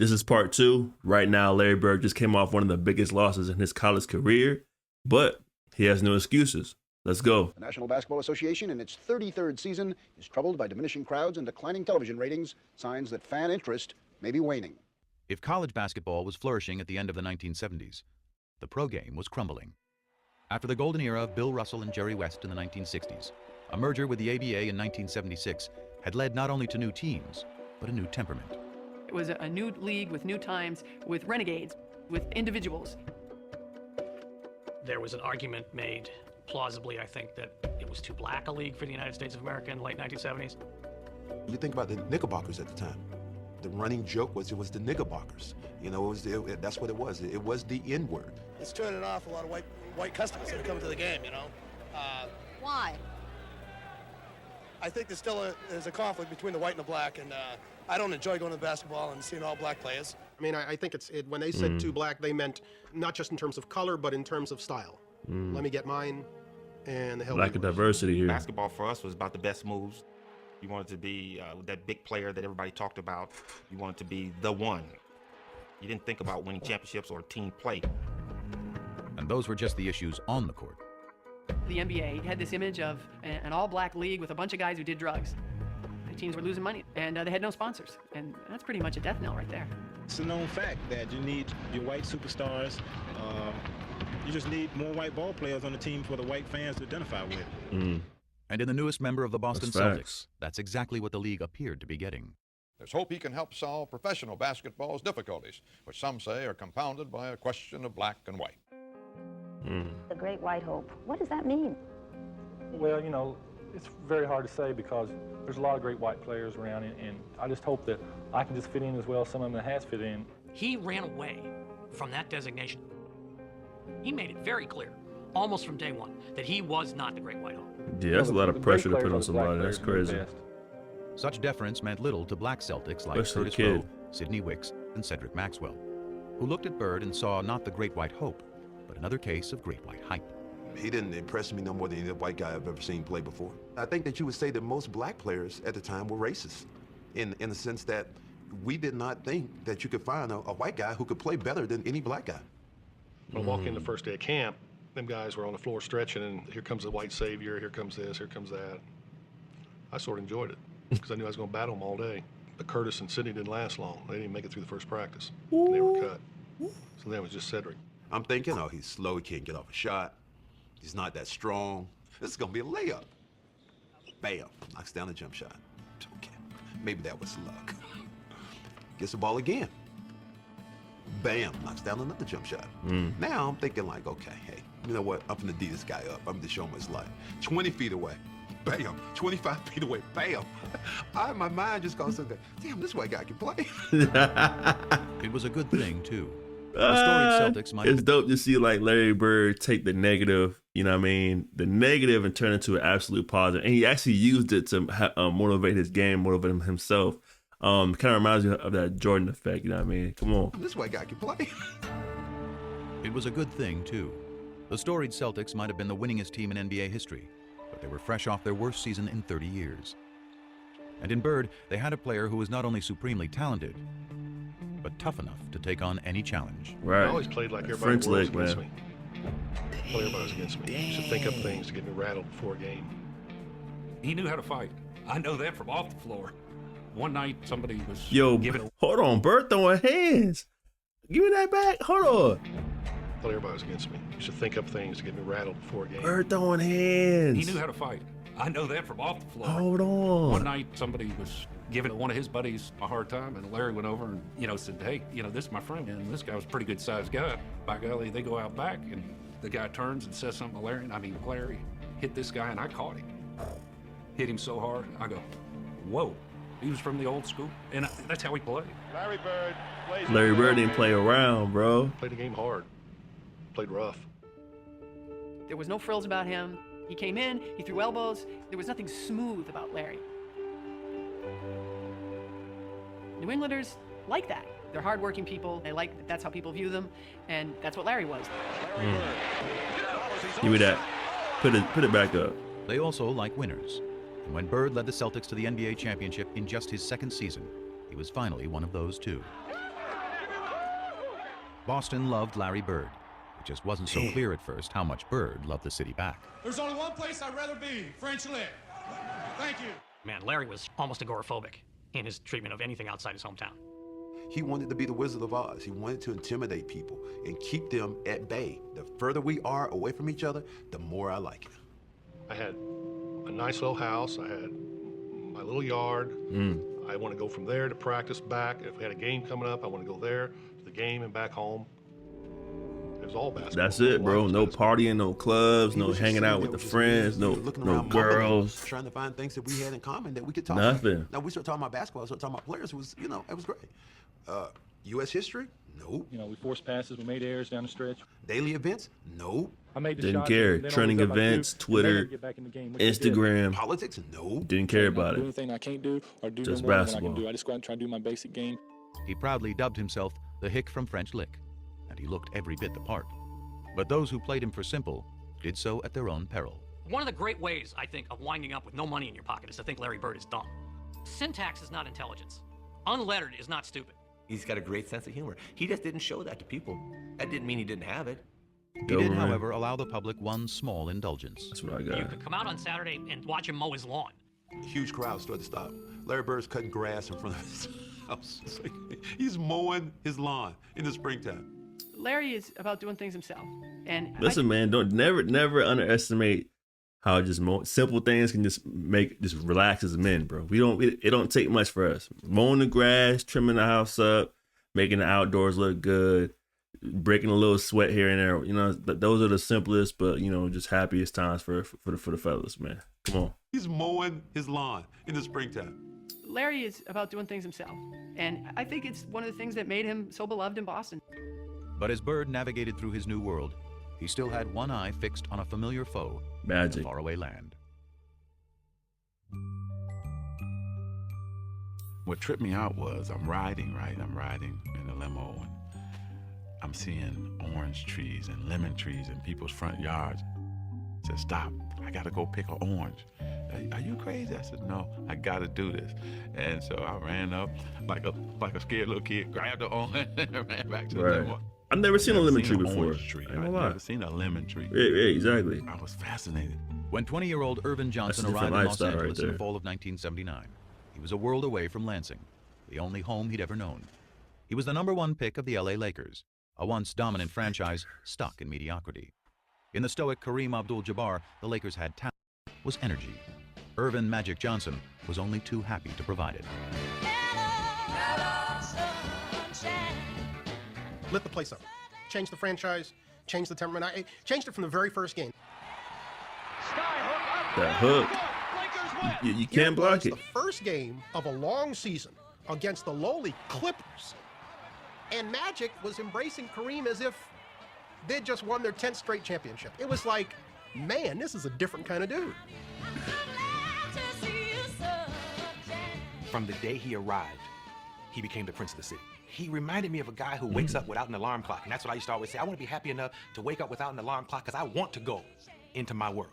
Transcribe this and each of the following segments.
This is part two. Right now, Larry Bird just came off one of the biggest losses in his college career, but he has no excuses. Let's go. The National Basketball Association, in its 33rd season, is troubled by diminishing crowds and declining television ratings, signs that fan interest may be waning. If college basketball was flourishing at the end of the 1970s, the pro game was crumbling. After the golden era of Bill Russell and Jerry West in the 1960s, a merger with the ABA in 1976 had led not only to new teams, but a new temperament. It was a new league with new times, with renegades, with individuals. There was an argument made, plausibly, I think, that it was too black a league for the United States of America in the late 1970s. You think about the Knickerbockers at the time. The running joke was it was the Knickerbockers. You know, that's what it was. It was the N-word. It's turning off a lot of white customers that are coming to the game, you know. Why? I think there's a conflict between the white and the black, and I don't enjoy going to basketball and seeing all black players. I mean, I think when they said too black, they meant not just in terms of color, but in terms of style. Let me get mine, and the hell. Lack of diversity here. Basketball for us was about the best moves. You wanted to be that big player that everybody talked about. You wanted to be the one. You didn't think about winning championships or team play. And those were just the issues on the court. The NBA had this image of an all-black league with a bunch of guys who did drugs. The teams were losing money, and they had no sponsors. And that's pretty much a death knell right there. It's a known fact that you need your white superstars. You just need more white ball players on the team for the white fans to identify with. And in the newest member of the Boston That's Celtics, facts. that's exactly what the league appeared to be getting. There's hope he can help solve professional basketball's difficulties, which some say are compounded by a question of black and white. The Great White Hope. What does that mean? Well, you know, it's very hard to say because there's a lot of great white players around, and I just hope that I can just fit in as well as some of them that has fit in. He ran away from that designation. He made it very clear, almost from day one, that he was not the Great White Hope. Yeah, that's a lot of pressure to put on somebody. That's crazy. Such deference meant little to black Celtics like Especially Curtis the kid. Rowe, Sidney Wicks, and Cedric Maxwell, who looked at Bird and saw not the Great White Hope, but another case of Great White hype. He didn't impress me no more than any white guy I've ever seen play before. I think that you would say that most black players at the time were racist, in the sense that we did not think that you could find a white guy who could play better than any black guy. When I walk in the first day of camp, them guys were on the floor stretching, and here comes the white savior, here comes this, here comes that. I sort of enjoyed it because I knew I was going to battle them all day. But Curtis and Sidney didn't last long. They didn't make it through the first practice. And they were cut. So then it was just Cedric. I'm thinking, oh, he's slow, he can't get off a shot. He's not that strong. This is going to be a layup. Bam, knocks down a jump shot. Okay, maybe that was luck. Gets the ball again. Bam, knocks down another jump shot. Now I'm thinking like, okay, hey, you know what? I'm gonna D this guy up. I'm gonna show him his life. 20 feet away, bam. 25 feet away, bam. My mind just goes, damn, this white guy can play. It was a good thing, too. The storied Celtics might It's dope to see like Larry Bird take the negative, you know what I mean, the negative and turn it into an absolute positive. And he actually used it to motivate his game, motivate him himself. Kind of reminds me of that Jordan effect, you know what I mean? Come on. This white guy can play. It was a good thing, too. The storied Celtics might have been the winningest team in NBA history, but they were fresh off their worst season in 30 years. And in Bird, they had a player who was not only supremely talented, but tough enough to take on any challenge. Right. I always played like everybody French was lick, against man. me. Everybody was against me. You should think up things to get me rattled before a game. He knew how to fight. I know that from off the floor. One night, somebody was hold on, Bird throwing hands. Give me that back. Hold on. I thought everybody was against me. You should think up things to get me rattled before a game. Bird throwing hands. He knew how to fight. I know that from off the floor. Hold on. One night, somebody was giving one of his buddies a hard time, and Larry went over and, said, hey, this is my friend, and this guy was a pretty good-sized guy. By golly, they go out back, and the guy turns and says something to Larry, and Larry hit this guy, and I caught him. Hit him so hard, I go, whoa. He was from the old school, and that's how he played. Larry Bird didn't play around, bro. Played the game hard. Played rough. There was no frills about him. He came in, he threw elbows. There was nothing smooth about Larry. New Englanders like that. They're hardworking people. They like that's how people view them, and that's what Larry was. Give me that. Put it back up. They also like winners. And when Bird led the Celtics to the NBA championship in just his second season, he was finally one of those too. Boston loved Larry Bird. It just wasn't so clear at first how much Bird loved the city back. There's only one place I'd rather be, French Lick. Thank you. Man, Larry was almost agoraphobic in his treatment of anything outside his hometown. He wanted to be the Wizard of Oz. He wanted to intimidate people and keep them at bay. The further we are away from each other, the more I like it. I had a nice little house. I had my little yard. I want to go from there to practice back. If we had a game coming up, I want to go there to the game and back home. It was all basketball. That's it, bro. No partying, no clubs, no hanging out with the friends, no girls. Trying to find things that we had in common that we could talk Nothing. about. Now, we start talking about basketball, start talking about players. It was, it was great. U.S. history? Nope. We forced passes, we made errors down the stretch. Daily events? Nope. I made the Didn't shot, care. and then Trending always events, up, like, Twitter, get back in the game, which we did. Instagram. Politics? Nope. Didn't care about Do it. anything I can't do or do Just no more than I basketball. can do. I just go out and try to do my basic game. He proudly dubbed himself the Hick from French Lick, and he looked every bit the part. But those who played him for simple did so at their own peril. One of the great ways, I think, of winding up with no money in your pocket is to think Larry Bird is dumb. Syntax is not intelligence. Unlettered is not stupid. He's got a great sense of humor. He just didn't show that to people. That didn't mean he didn't have it. He did, however, allow the public one small indulgence. That's what I You could come out on Saturday and watch him mow his lawn. Huge crowd started to stop. Larry Bird's cutting grass in front of his house. It's like, he's mowing his lawn in the springtime. Larry is about doing things himself. And Listen, man, don't never underestimate how just simple things can just relax as men, bro. It don't take much for us. Mowing the grass, trimming the house up, making the outdoors look good, breaking a little sweat here and there. Those are the simplest, but just happiest times for the fellas, man. Come on. He's mowing his lawn in the springtime. Larry is about doing things himself. And I think it's one of the things that made him so beloved in Boston. But as Bird navigated through his new world, he still had one eye fixed on a familiar foe Magic. in a faraway land. What tripped me out was I'm riding in the limo, and I'm seeing orange trees and lemon trees in people's front yards. I said, stop, I gotta go pick an orange. Are you crazy? I said, no, I gotta do this. And so I ran up like a scared little kid, grabbed the orange and ran back to the limo. I've never seen a lemon tree before. I've never seen a lemon tree. Yeah, exactly. I was fascinated. When 20-year-old Irvin Johnson arrived in Los Angeles in the fall of 1979, he was a world away from Lansing, the only home he'd ever known. He was the #1 pick of the LA Lakers, a once dominant franchise stuck in mediocrity. In the stoic Kareem Abdul-Jabbar, the Lakers had talent, was energy. Irvin Magic Johnson was only too happy to provide it. Lit the place up. Changed the franchise, changed the temperament. I changed it from the very first game. That hook. You can't block it. The first game of a long season against the lowly Clippers. And Magic was embracing Kareem as if they'd just won their 10th straight championship. It was like, man, this is a different kind of dude. From the day he arrived, he became the prince of the city. He reminded me of a guy who wakes up without an alarm clock. And that's what I used to always say. I want to be happy enough to wake up without an alarm clock because I want to go into my world.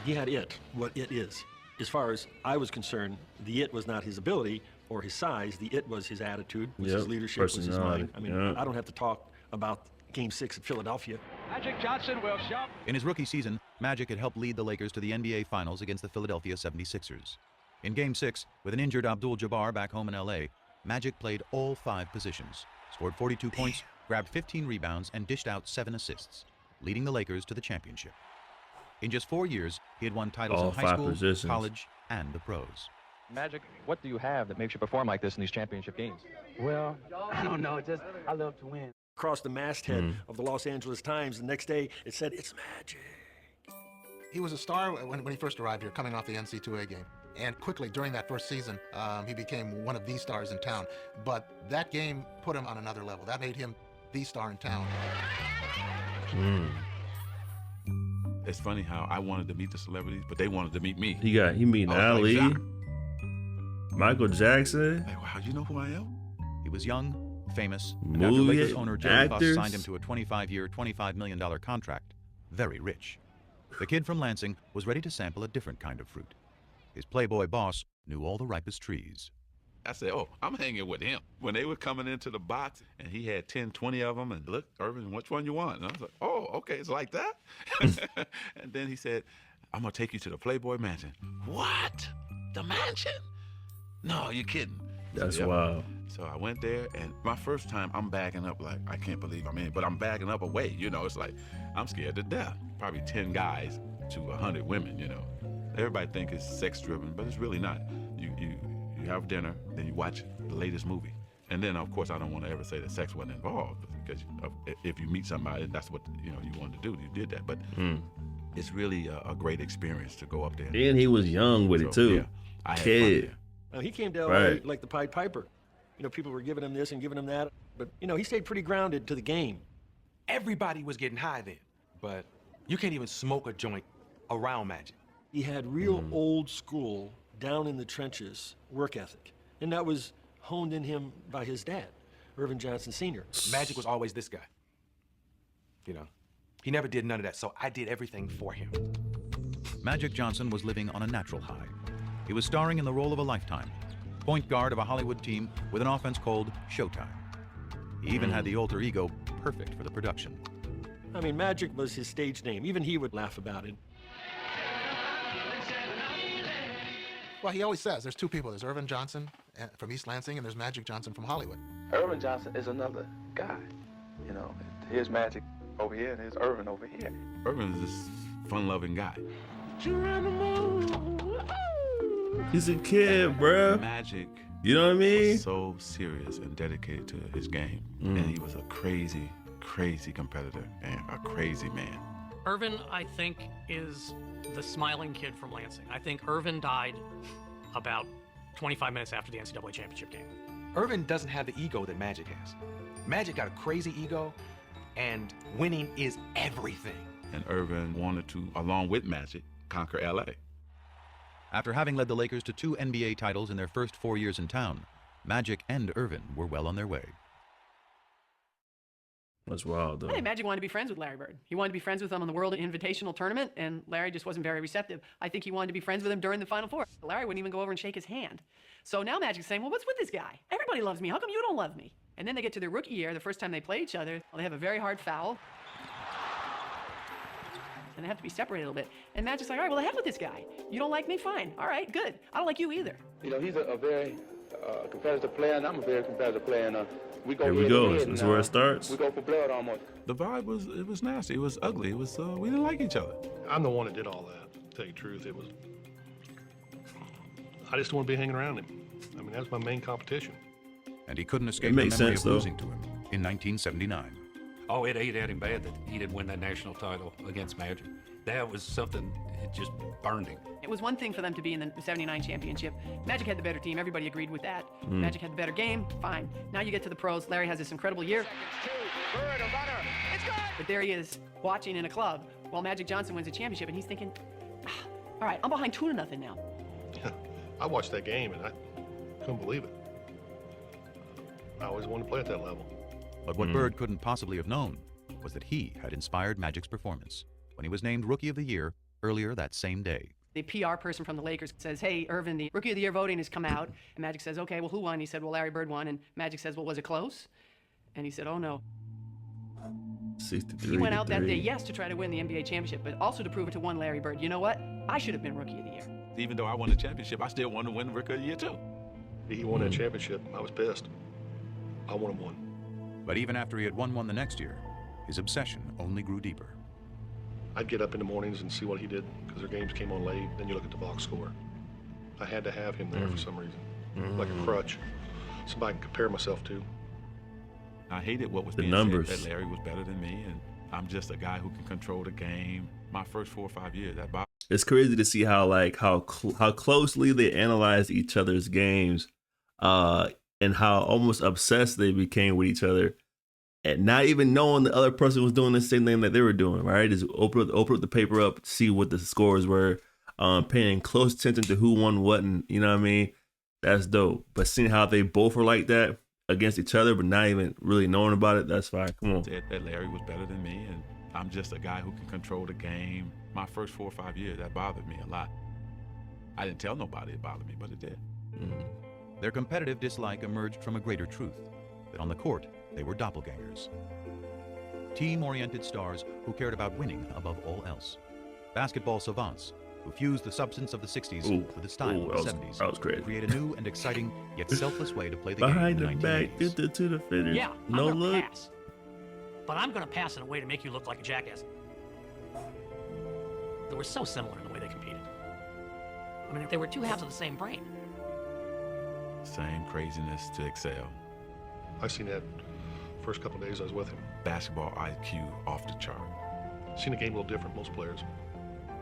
He had it, what it is. As far as I was concerned, the it was not his ability or his size. The it was his attitude, was his leadership, was his mind. I mean, I don't have to talk about Game 6 in Philadelphia. Magic Johnson will shove. In his rookie season, Magic had helped lead the Lakers to the NBA Finals against the Philadelphia 76ers. In Game 6, with an injured Abdul-Jabbar back home in LA, Magic played all 5 positions, scored 42 points, grabbed 15 rebounds, and dished out 7 assists, leading the Lakers to the championship. In just 4 years, he had won titles in high school, college, and the pros. Magic, what do you have that makes you perform like this in these championship games? Well, I don't know. Just I love to win. Across the masthead of the Los Angeles Times, the next day it said, "It's Magic." He was a star when he first arrived here, coming off the NC2A game. And quickly, during that first season, he became one of the stars in town. But that game put him on another level. That made him the star in town. It's funny how I wanted to meet the celebrities, but they wanted to meet me. He meeting Ali, like, Michael Jackson. Hey, wow, you know who I am? He was young, famous, and after Lakers owner Jerry Buss signed him to a 25-year, $25 million contract, very rich. The kid from Lansing was ready to sample a different kind of fruit. His playboy boss knew all the ripest trees. I said, oh, I'm hanging with him. When they were coming into the box and he had 10, 20 of them and look, Irvin, which one you want? And I was like, oh, okay, it's like that? And then he said, I'm going to take you to the Playboy Mansion. What? The mansion? No, you're kidding. That's so, wild. So I went there, and my first time, I'm bagging up like, I can't believe I'm in, but I'm bagging up away. You know, it's like, I'm scared to death. Probably 10 guys to 100 women, you know. Everybody think it's sex-driven, but it's really not. You have dinner, then you watch the latest movie. And then, of course, I don't want to ever say that sex wasn't involved, because if you meet somebody, that's what you wanted to do. You did that, but it's really a great experience to go up there. And he was young with it too. Yeah, I had Kid. fun. He came down Right. like the Pied Piper. You know, people were giving him this and giving him that, but you know, he stayed pretty grounded to the game. Everybody was getting high then, but you can't even smoke a joint around Magic. He had real old school, down in the trenches work ethic, and that was honed in him by his dad, Irvin Johnson Sr. Magic was always this guy. You know, he never did none of that, so I did everything for him. Magic Johnson was living on a natural high. He was starring in the role of a lifetime, point guard of a Hollywood team with an offense called Showtime. He even had the alter ego perfect for the production. I mean, Magic was his stage name. Even he would laugh about it. Well, he always says there's two people. There's Irvin Johnson from East Lansing, and there's Magic Johnson from Hollywood. Irvin Johnson is another guy. You know, here's Magic over here, and here's Irvin over here. Irvin is this fun-loving guy. He's a kid, bruh. Magic. You know what I mean? Was so serious and dedicated to his game, and he was a crazy, crazy competitor and a crazy man. Irvin, I think, is the smiling kid from Lansing. I think Irvin died about 25 minutes after the NCAA championship game. Irvin doesn't have the ego that Magic has. Magic got a crazy ego, and winning is everything. And Irvin wanted to, along with Magic, conquer LA. After having led the Lakers to 2 NBA titles in their first 4 years in town, Magic and Irvin were well on their way. That's wild, though. I think Magic wanted to be friends with Larry Bird. He wanted to be friends with him on the World Invitational Tournament, and Larry just wasn't very receptive. I think he wanted to be friends with him during the Final Four. Larry wouldn't even go over and shake his hand. So now Magic's saying, well, what's with this guy? Everybody loves me. How come you don't love me? And then they get to their rookie year, the first time they play each other. Well, they have a very hard foul. And they have to be separated a little bit. And Magic's like, all right, well, the heck with this guy. You don't like me? Fine. All right, good. I don't like you either. You know, he's a very competitive player, and I'm a very competitive player. And we go. Here we go. This is where it starts. We go for blood almost. The vibe was nasty. It was ugly. It was we didn't like each other. I'm the one that did all that. To tell you the truth, I just want to be hanging around him. I mean, that's my main competition. And he couldn't escape the memory of losing to him in 1979. Oh, it ate at him bad that he didn't win that national title against Magic. That was something, it just burned him. It was one thing for them to be in the 79 championship. Magic had the better team. Everybody agreed with that. Magic had the better game. Fine. Now you get to the pros. Larry has this incredible year. But there he is, watching in a club while Magic Johnson wins a championship, and he's thinking, all right, I'm behind 2-0 now. I watched that game, and I couldn't believe it. I always wanted to play at that level. But what Bird couldn't possibly have known was that he had inspired Magic's performance when he was named Rookie of the Year earlier that same day. The PR person from the Lakers says, hey, Irvin, the Rookie of the Year voting has come out. And Magic says, okay, well, who won? He said, well, Larry Bird won. And Magic says, well, was it close? And he said, oh, no. 63 He went out that day, yes, to try to win the NBA championship, but also to prove it to one Larry Bird. You know what? I should have been Rookie of the Year. Even though I won the championship, I still wanted to win the Rookie of the Year, too. He won that championship. I was pissed. I want him one. But even after he had won one the next year, his obsession only grew deeper. I'd get up in the mornings and see what he did because their games came on late. Then you look at the box score. I had to have him there for some reason, like a crutch, somebody I can compare myself to. I hated what was the being numbers. said, that Larry was better than me, and I'm just a guy who can control the game. My first 4 or 5 years, that box. It's crazy to see how closely they analyzed each other's games, and how almost obsessed they became with each other, and not even knowing the other person was doing the same thing that they were doing. Right? Just open up the paper up, see what the scores were, paying close attention to who won what, and you know what I mean. That's dope. But seeing how they both were like that against each other, but not even really knowing about it, that's fine. Come on. That Larry was better than me, and I'm just a guy who can control the game. My first 4 or 5 years, that bothered me a lot. I didn't tell nobody it bothered me, but it did. Their competitive dislike emerged from a greater truth, that on the court, they were doppelgangers. Team-oriented stars who cared about winning above all else. Basketball savants who fused the substance of the 60s with the style of the 70s. That was great. To create a new and exciting, yet selfless way to play the Behind game the in the back, 1980s. to the finish. Yeah, no I'm gonna look. pass. But I'm going to pass in a way to make you look like a jackass. They were so similar in the way they competed. I mean, they were two halves of the same brain. Same craziness to excel. I seen that first couple of days I was with him. Basketball IQ off the chart. Seen the game a little different than most players.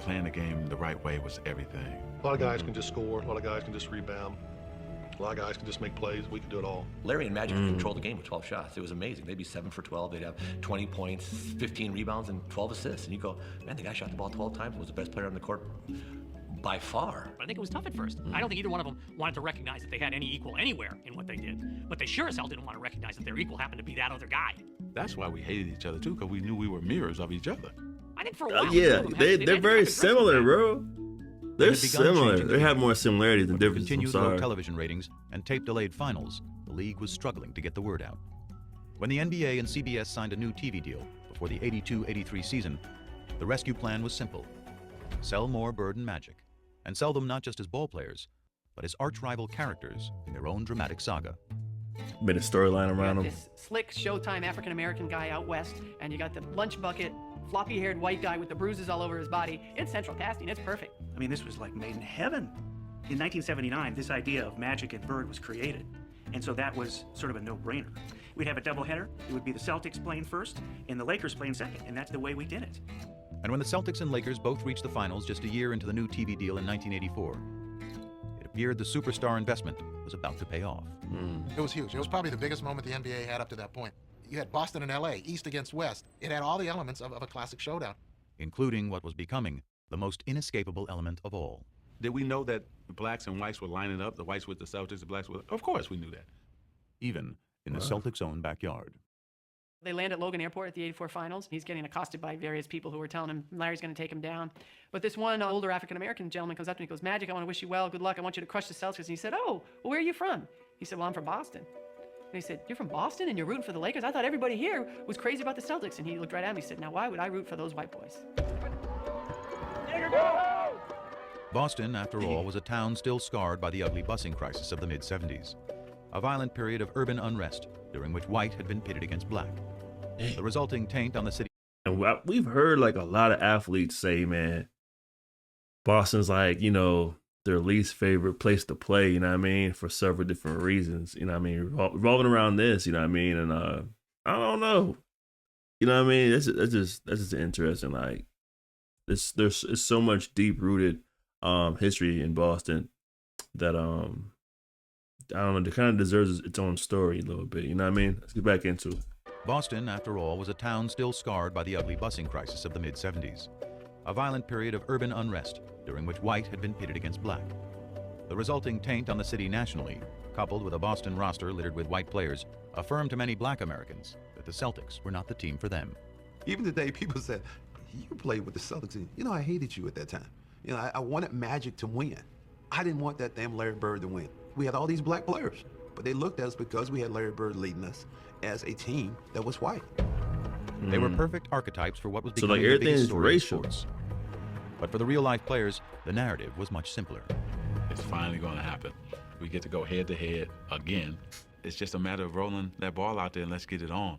Playing the game the right way was everything. A lot of guys can just score. A lot of guys can just rebound. A lot of guys can just make plays. We can do it all. Larry and Magic could control the game with 12 shots. It was amazing. They'd be 7 for 12. They'd have 20 points, 15 rebounds, and 12 assists. And you go, man, the guy shot the ball 12 times and was the best player on the court by far. But I think it was tough at first. I don't think either one of them wanted to recognize that they had any equal anywhere in what they did. But they sure as hell didn't want to recognize that their equal happened to be that other guy. That's why we hated each other too, because we knew we were mirrors of each other. I think for a while. Yeah, they're very similar, bro. They're similar. They have more similarities than differences. Continued low television ratings and tape-delayed finals, the league was struggling to get the word out. When the NBA and CBS signed a new TV deal before the 82-83 season, the rescue plan was simple. Sell more Bird and Magic, and sell them not just as ball players, but as arch-rival characters in their own dramatic saga. Been a storyline around them. This slick Showtime African-American guy out west, and you got the lunch bucket, floppy-haired white guy with the bruises all over his body. It's central casting. It's perfect. I mean, this was like made in heaven. In 1979, this idea of Magic and Bird was created. And so that was sort of a no-brainer. We'd have a doubleheader. It would be the Celtics playing first and the Lakers playing second. And that's the way we did it. And when the Celtics and Lakers both reached the finals just a year into the new TV deal in 1984, it appeared the superstar investment was about to pay off. It was huge. It was probably the biggest moment the NBA had up to that point. You had Boston and LA, East against West. It had all the elements of a classic showdown. Including what was becoming the most inescapable element of all. Did we know that the blacks and whites were lining up? The whites with the Celtics, the blacks with... Of course we knew that. Even in the Celtics' own backyard. They land at Logan Airport at the 84 finals. He's getting accosted by various people who are telling him Larry's going to take him down. But this one older African-American gentleman comes up to me and goes, Magic, I want to wish you well. Good luck. I want you to crush the Celtics. And he said, oh, well, where are you from? He said, well, I'm from Boston. And he said, you're from Boston and you're rooting for the Lakers? I thought everybody here was crazy about the Celtics. And he looked right at me and said, now why would I root for those white boys? Boston, after all, was a town still scarred by the ugly busing crisis of the mid-70s. A violent period of urban unrest during which white had been pitted against black. The resulting taint on the city. And we've heard like a lot of athletes say, man, Boston's like, you know, their least favorite place to play, you know what I mean, for several different reasons, you know what I mean, revolving around this, you know what I mean, and I don't know, you know what I mean, that's just interesting, like, there's so much deep-rooted history in Boston that, I don't know, it kind of deserves its own story a little bit, you know what I mean, let's get back into it. Boston, after all, was a town still scarred by the ugly busing crisis of the mid-70s. A violent period of urban unrest during which white had been pitted against black. The resulting taint on the city nationally, coupled with a Boston roster littered with white players, affirmed to many black Americans that the Celtics were not the team for them. Even today, people said, you played with the Celtics. You know, I hated you at that time. You know, I wanted Magic to win. I didn't want that damn Larry Bird to win. We had all these black players, but they looked at us because we had Larry Bird leading us as a team that was white. They were perfect archetypes for what was So becoming like the everything biggest is story in racial. sports. But for the real-life players, the narrative was much simpler. It's finally going to happen. We get to go head-to-head again. It's just a matter of rolling that ball out there and let's get it on.